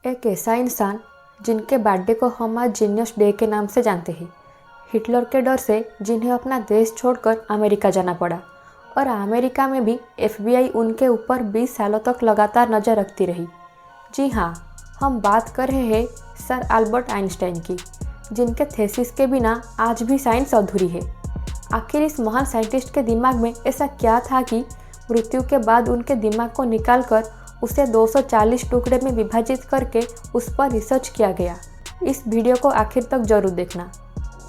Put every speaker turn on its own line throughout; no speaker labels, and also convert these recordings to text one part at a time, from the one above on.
एक ऐसा इंसान जिनके बर्थडे को हम आज जीनियस डे के नाम से जानते हैं। हिटलर के डर से जिन्हें अपना देश छोड़कर अमेरिका जाना पड़ा और अमेरिका में भी एफबीआई उनके ऊपर 20 सालों तक लगातार नज़र रखती रही। जी हाँ, हम बात कर रहे हैं सर अल्बर्ट आइंस्टाइन की, जिनके थीसिस के बिना आज भी साइंस अधूरी है। आखिर इस महान साइंटिस्ट के दिमाग में ऐसा क्या था कि मृत्यु के बाद उनके दिमाग को निकालकर उसे 240 टुकड़े में विभाजित करके उस पर रिसर्च किया गया। इस वीडियो को आखिर तक जरूर देखना।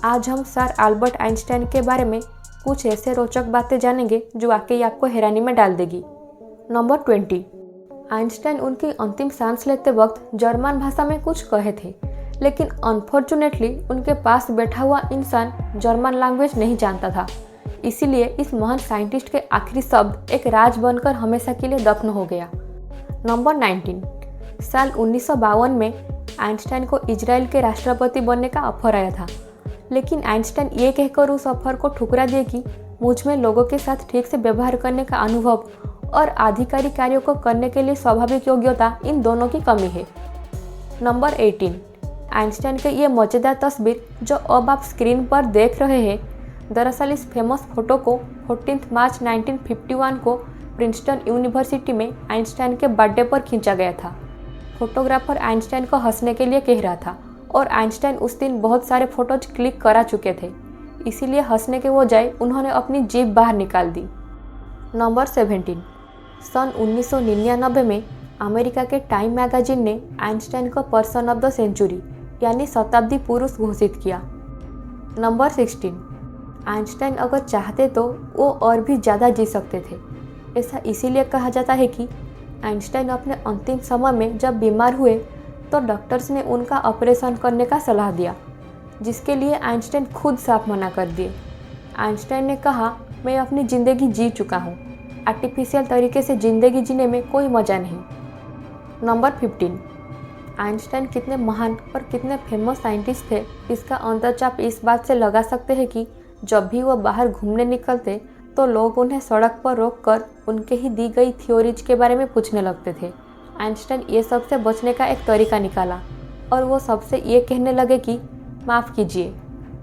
आज हम सर अल्बर्ट आइंस्टाइन के बारे में कुछ ऐसे रोचक बातें जानेंगे जो वाकई आपको हैरानी में डाल देगी। नंबर 20। आइंस्टाइन उनकी अंतिम सांस लेते वक्त जर्मन भाषा में कुछ कहे थे, लेकिन अनफॉर्चुनेटली उनके पास बैठा हुआ इंसान जर्मन लैंग्वेज नहीं जानता था। इसीलिए इस महान साइंटिस्ट के आखिरी शब्द एक राज बनकर हमेशा के लिए दफन हो गया। नंबर 19। साल 1952 में आइंस्टाइन को इजराइल के राष्ट्रपति बनने का ऑफर आया था, लेकिन आइंस्टाइन ये कहकर उस ऑफर को ठुकरा दिए कि मुझ में लोगों के साथ ठीक से व्यवहार करने का अनुभव और आधिकारिक कार्यों को करने के लिए स्वाभाविक योग्यता, इन दोनों की कमी है। नंबर 18। आइंस्टाइन के ये मजेदार तस्वीर जो अब आप स्क्रीन पर देख रहे हैं, दरअसल इस फेमस फोटो को 14 मार्च 1951 को प्रिंसटन यूनिवर्सिटी में आइंस्टाइन के बर्थडे पर खींचा गया था। फोटोग्राफर आइंस्टाइन को हंसने के लिए कह रहा था और आइंस्टाइन उस दिन बहुत सारे फोटोज क्लिक करा चुके थे, इसीलिए हंसने के बजाय उन्होंने अपनी जीभ बाहर निकाल दी। नंबर 17। सन 1999 में अमेरिका के टाइम मैगजीन ने आइंस्टाइन को पर्सन ऑफ द सेंचुरी यानी शताब्दी पुरुष घोषित किया। नंबर 16। आइंस्टाइन अगर चाहते तो वो और भी ज़्यादा जी सकते थे। ऐसा इसीलिए कहा जाता है कि आइंस्टाइन अपने अंतिम समय में जब बीमार हुए तो डॉक्टर्स ने उनका ऑपरेशन करने का सलाह दिया, जिसके लिए आइंस्टाइन खुद साफ मना कर दिए। आइंस्टाइन ने कहा, मैं अपनी ज़िंदगी जी चुका हूँ, आर्टिफिशियल तरीके से ज़िंदगी जीने में कोई मज़ा नहीं। नंबर 15। आइंस्टाइन कितने महान और कितने फेमस साइंटिस्ट थे, इसका अंदाजा इस बात से लगा सकते हैं कि जब भी वो बाहर घूमने निकलते तो लोग उन्हें सड़क पर रोककर उनके ही दी गई थ्योरीज के बारे में पूछने लगते थे। आइंस्टाइन ये सब से बचने का एक तरीका निकाला और वो सबसे ये कहने लगे कि माफ़ कीजिए,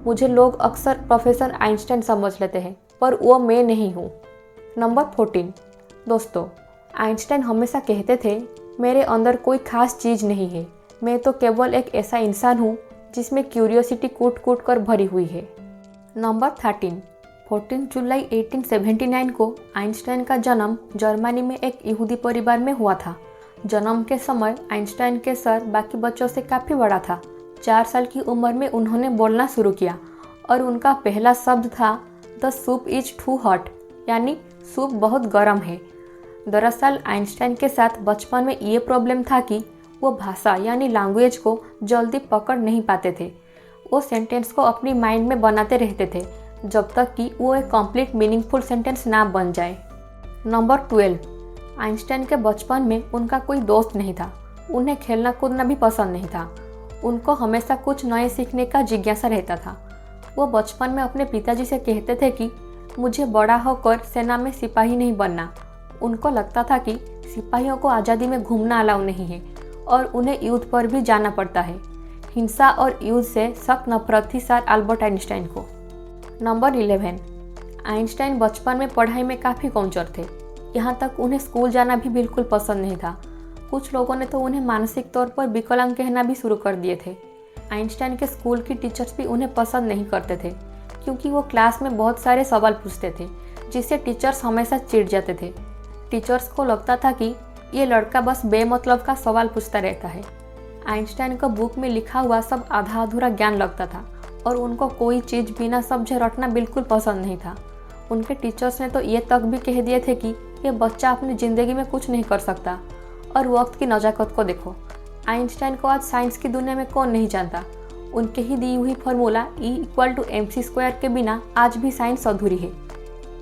मुझे लोग अक्सर प्रोफेसर आइंस्टाइन समझ लेते हैं, पर वो मैं नहीं हूँ। नंबर 14। दोस्तों, आइंस्टाइन हमेशा कहते थे, मेरे अंदर कोई खास चीज़ नहीं है, मैं तो केवल एक ऐसा इंसान हूँ जिसमें क्यूरियोसिटी कूट कूट कर भरी हुई है। नंबर 13। 14 जुलाई 1879 को आइंस्टाइन का जन्म जर्मनी में एक यहूदी परिवार में हुआ था। जन्म के समय आइंस्टाइन के सर बाकी बच्चों से काफ़ी बड़ा था। 4 साल की उम्र में उन्होंने बोलना शुरू किया और उनका पहला शब्द था the soup is too hot, यानी सूप बहुत गर्म है। दरअसल आइंस्टाइन के साथ बचपन में ये प्रॉब्लम था कि वो भाषा यानी लैंग्वेज को जल्दी पकड़ नहीं पाते थे। वो सेंटेंस को अपनी माइंड में बनाते रहते थे जब तक कि वो एक कंप्लीट मीनिंगफुल सेंटेंस ना बन जाए। नंबर 12। आइंस्टाइन के बचपन में उनका कोई दोस्त नहीं था। उन्हें खेलना कूदना भी पसंद नहीं था। उनको हमेशा कुछ नए सीखने का जिज्ञासा रहता था। वो बचपन में अपने पिताजी से कहते थे कि मुझे बड़ा होकर सेना में सिपाही नहीं बनना। उनको लगता था कि सिपाहियों को आज़ादी में घूमना अलाउ नहीं है और उन्हें युद्ध पर भी जाना पड़ता है। हिंसा और युद्ध से सख्त नफरत थी सर अल्बर्ट आइंस्टाइन को। नंबर 11। आइंस्टाइन बचपन में पढ़ाई में काफ़ी कमज़ोर थे। यहाँ तक उन्हें स्कूल जाना भी बिल्कुल पसंद नहीं था। कुछ लोगों ने तो उन्हें मानसिक तौर पर विकलांग कहना भी शुरू कर दिए थे। आइंस्टाइन के स्कूल की टीचर्स भी उन्हें पसंद नहीं करते थे, क्योंकि वो क्लास में बहुत सारे सवाल पूछते थे, जिससे टीचर्स हमेशा चिढ़ जाते थे। टीचर्स को लगता था कि ये लड़का बस बेमतलब का सवाल पूछता रहता है। आइंस्टाइन को बुक में लिखा हुआ सब आधा अधूरा ज्ञान लगता था और उनको कोई चीज़ बिना समझे रटना बिल्कुल पसंद नहीं था। उनके टीचर्स ने तो ये तक भी कह दिए थे कि ये बच्चा अपनी ज़िंदगी में कुछ नहीं कर सकता। और वक्त की नज़ाकत को देखो, आइंस्टाइन को आज साइंस की दुनिया में कौन नहीं जानता। उनके ही दी हुई फार्मूला E=mc² के बिना आज भी साइंस अधूरी है।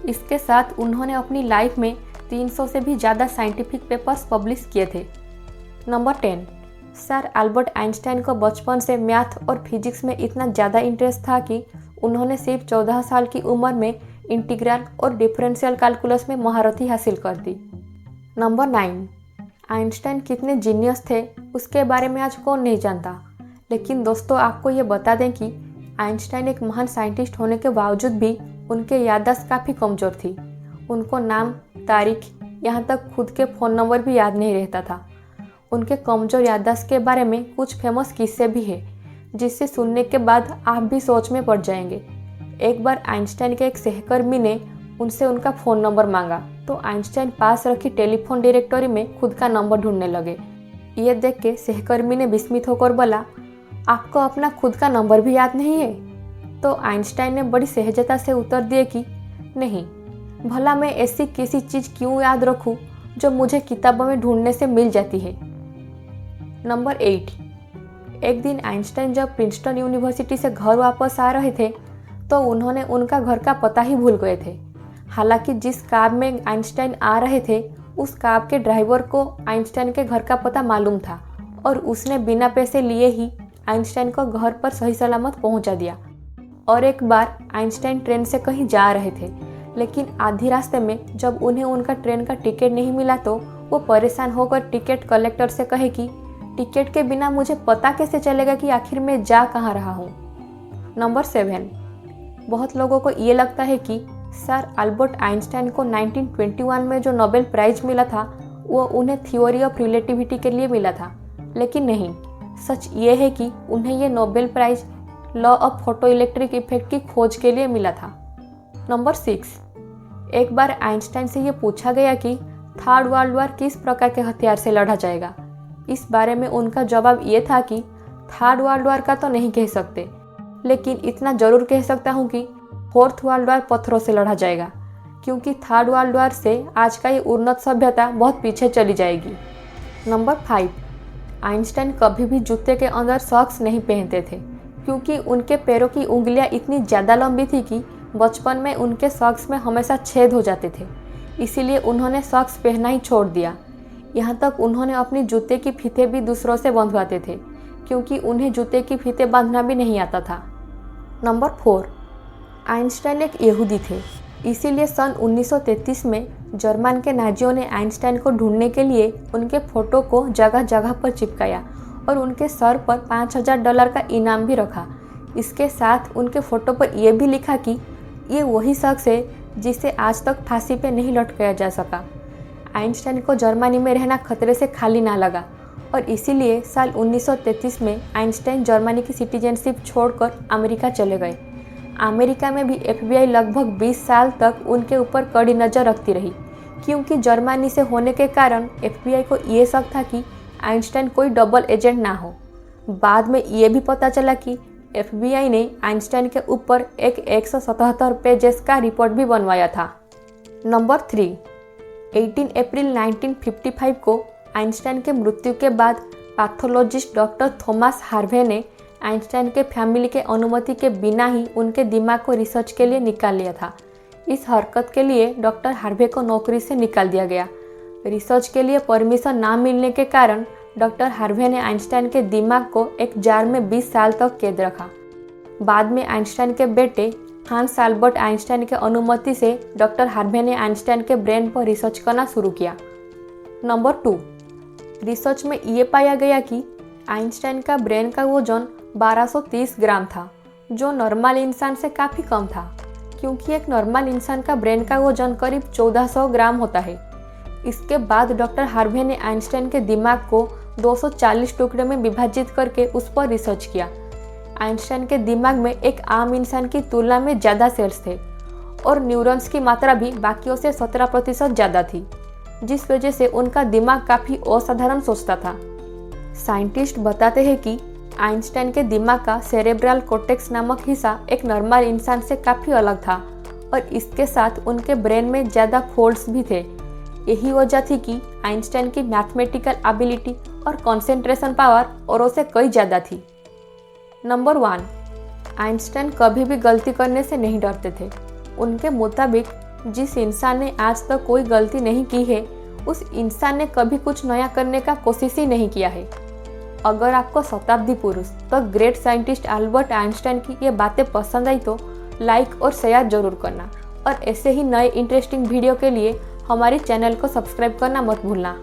इसके साथ उन्होंने अपनी लाइफ में 300 से भी ज़्यादा साइंटिफिक पेपर्स पब्लिश किए थे। नंबर 10। सर अल्बर्ट आइंस्टाइन को बचपन से मैथ और फिजिक्स में इतना ज़्यादा इंटरेस्ट था कि उन्होंने सिर्फ 14 साल की उम्र में इंटीग्रल और डिफरेंशियल कैलकुलस में महारथी हासिल कर दी। नंबर 9। आइंस्टाइन कितने जीनियस थे उसके बारे में आज कौन नहीं जानता। लेकिन दोस्तों, आपको ये बता दें कि आइंस्टाइन एक महान साइंटिस्ट होने के बावजूद भी उनके याददाश्त काफ़ी कमज़ोर थी। उनको नाम, तारीख, यहाँ तक खुद के फ़ोन नंबर भी याद नहीं रहता था। उनके कमज़ोर याददाश्त के बारे में कुछ फेमस किस्से भी हैं, जिससे सुनने के बाद आप भी सोच में पड़ जाएंगे। एक बार आइंस्टाइन के एक सहकर्मी ने उनसे उनका फ़ोन नंबर मांगा, तो आइंस्टाइन पास रखी टेलीफोन डायरेक्टरी में खुद का नंबर ढूंढने लगे। ये देख के सहकर्मी ने विस्मित होकर बोला, आपको अपना खुद का नंबर भी याद नहीं है? तो आइंस्टाइन ने बड़ी सहजता से उत्तर दिए कि नहीं, भला मैं ऐसी किसी चीज़ क्यों याद रखूं जो मुझे किताबों में ढूंढने से मिल जाती है। नंबर 8। एक दिन आइंस्टाइन जब प्रिंसटन यूनिवर्सिटी से घर वापस आ रहे थे तो उन्होंने उनका घर का पता ही भूल गए थे। हालांकि जिस कार में आइंस्टाइन आ रहे थे उस कार के ड्राइवर को आइंस्टाइन के घर का पता मालूम था और उसने बिना पैसे लिए ही आइंस्टाइन को घर पर सही सलामत पहुंचा दिया। और एक बार आइंस्टाइन ट्रेन से कहीं जा रहे थे, लेकिन आधी रास्ते में जब उन्हें उनका ट्रेन का टिकट नहीं मिला तो वो परेशान होकर टिकट कलेक्टर से कहे कि टिकट के बिना मुझे पता कैसे चलेगा कि आखिर मैं जा कहाँ रहा हूँ। नंबर 7। बहुत लोगों को ये लगता है कि सर अल्बर्ट आइंस्टाइन को 1921 में जो नोबेल प्राइज मिला था वो उन्हें थ्योरी ऑफ रिलेटिविटी के लिए मिला था, लेकिन नहीं, सच ये है कि उन्हें ये Nobel prize law of photoelectric effect की खोज के लिए मिला था। नंबर 6। एक बार आइंस्टाइन से ये पूछा गया कि थर्ड वर्ल्ड वॉर किस प्रकार के हथियार से लड़ा जाएगा। इस बारे में उनका जवाब ये था कि थर्ड वर्ल्ड वॉर का तो नहीं कह सकते, लेकिन इतना जरूर कह सकता हूँ कि फोर्थ वर्ल्ड वॉर पत्थरों से लड़ा जाएगा, क्योंकि थर्ड वर्ल्ड वॉर से आज का ये उन्नत सभ्यता बहुत पीछे चली जाएगी। नंबर 5। आइंस्टाइन कभी भी जूते के अंदर सॉक्स नहीं पहनते थे, क्योंकि उनके पैरों की उंगलियां इतनी ज़्यादा लंबी थी कि बचपन में उनके सॉक्स में हमेशा छेद हो जाते थे। इसीलिए उन्होंने सॉक्स पहनना ही छोड़ दिया। यहाँ तक उन्होंने अपनी जूते की फीते भी दूसरों से बंधवाते थे, क्योंकि उन्हें जूते की फीते बांधना भी नहीं आता था। नंबर 4। आइंस्टाइन एक यहूदी थे, इसीलिए सन 1933 में जर्मन के नाजियों ने आइंस्टाइन को ढूंढने के लिए उनके फ़ोटो को जगह जगह पर चिपकाया और उनके सर पर $5000 का इनाम भी रखा। इसके साथ उनके फ़ोटो पर यह भी लिखा कि ये वही शख्स है जिसे आज तक फांसी पे नहीं लटकाया जा सका। आइंस्टाइन को जर्मनी में रहना खतरे से खाली ना लगा और इसीलिए साल 1933 में आइंस्टाइन जर्मनी की सिटीजनशिप छोड़कर अमेरिका चले गए। अमेरिका में भी FBI लगभग 20 साल तक उनके ऊपर कड़ी नज़र रखती रही, क्योंकि जर्मनी से होने के कारण FBI को ये शक था कि आइंस्टाइन कोई डबल एजेंट ना हो। बाद में ये भी पता चला कि FBI ने आइंस्टाइन के ऊपर एक 177 पेजेस का रिपोर्ट भी बनवाया था। नंबर 3। 18 अप्रैल 1955 को आइंस्टाइन के मृत्यु के बाद पैथोलॉजिस्ट डॉक्टर थॉमस हार्वे ने आइंस्टाइन के फैमिली के अनुमति के बिना ही उनके दिमाग को रिसर्च के लिए निकाल लिया था। इस हरकत के लिए डॉक्टर हार्वे को नौकरी से निकाल दिया गया। रिसर्च के लिए परमिशन ना मिलने के कारण डॉक्टर हार्वे ने आइंस्टाइन के दिमाग को एक जार में 20 साल तक कैद रखा। बाद में आइंस्टाइन के बेटे हांस अल्बर्ट आइंस्टाइन के अनुमति से डॉक्टर हार्वे ने आइंस्टाइन के ब्रेन पर रिसर्च करना शुरू किया। नंबर 2। रिसर्च में ये पाया गया कि आइंस्टाइन का ब्रेन का वजन 1230 ग्राम था, जो नॉर्मल इंसान से काफ़ी कम था, क्योंकि एक नॉर्मल इंसान का ब्रेन का वजन करीब 1400 ग्राम होता है। इसके बाद डॉक्टर हार्वे ने आइंस्टाइन के दिमाग को 240 टुकड़े में विभाजित करके उस पर रिसर्च किया। आइंस्टाइन के दिमाग में एक आम इंसान की तुलना में ज़्यादा सेल्स थे और न्यूरॉन्स की मात्रा भी बाकियों से 17% ज़्यादा थी, जिस वजह से उनका दिमाग काफ़ी असाधारण सोचता था। साइंटिस्ट बताते हैं कि आइंस्टाइन के दिमाग का सेरेब्रल कॉर्टेक्स नामक हिस्सा एक नॉर्मल इंसान से काफ़ी अलग था और इसके साथ उनके ब्रेन में ज़्यादा फोल्ड्स भी थे। यही वजह थी कि आइंस्टाइन की मैथमेटिकल एबिलिटी और कंसंट्रेशन पावर औरों से कई ज़्यादा थी। नंबर 1। आइंस्टाइन कभी भी गलती करने से नहीं डरते थे। उनके मुताबिक जिस इंसान ने आज तक कोई गलती नहीं की है, उस इंसान ने कभी कुछ नया करने का कोशिश ही नहीं किया है। अगर आपको शताब्दी पुरुष तो ग्रेट साइंटिस्ट अल्बर्ट आइंस्टाइन की ये बातें पसंद आई तो लाइक और शेयर जरूर करना और ऐसे ही नए इंटरेस्टिंग वीडियो के लिए हमारे चैनल को सब्सक्राइब करना मत भूलना।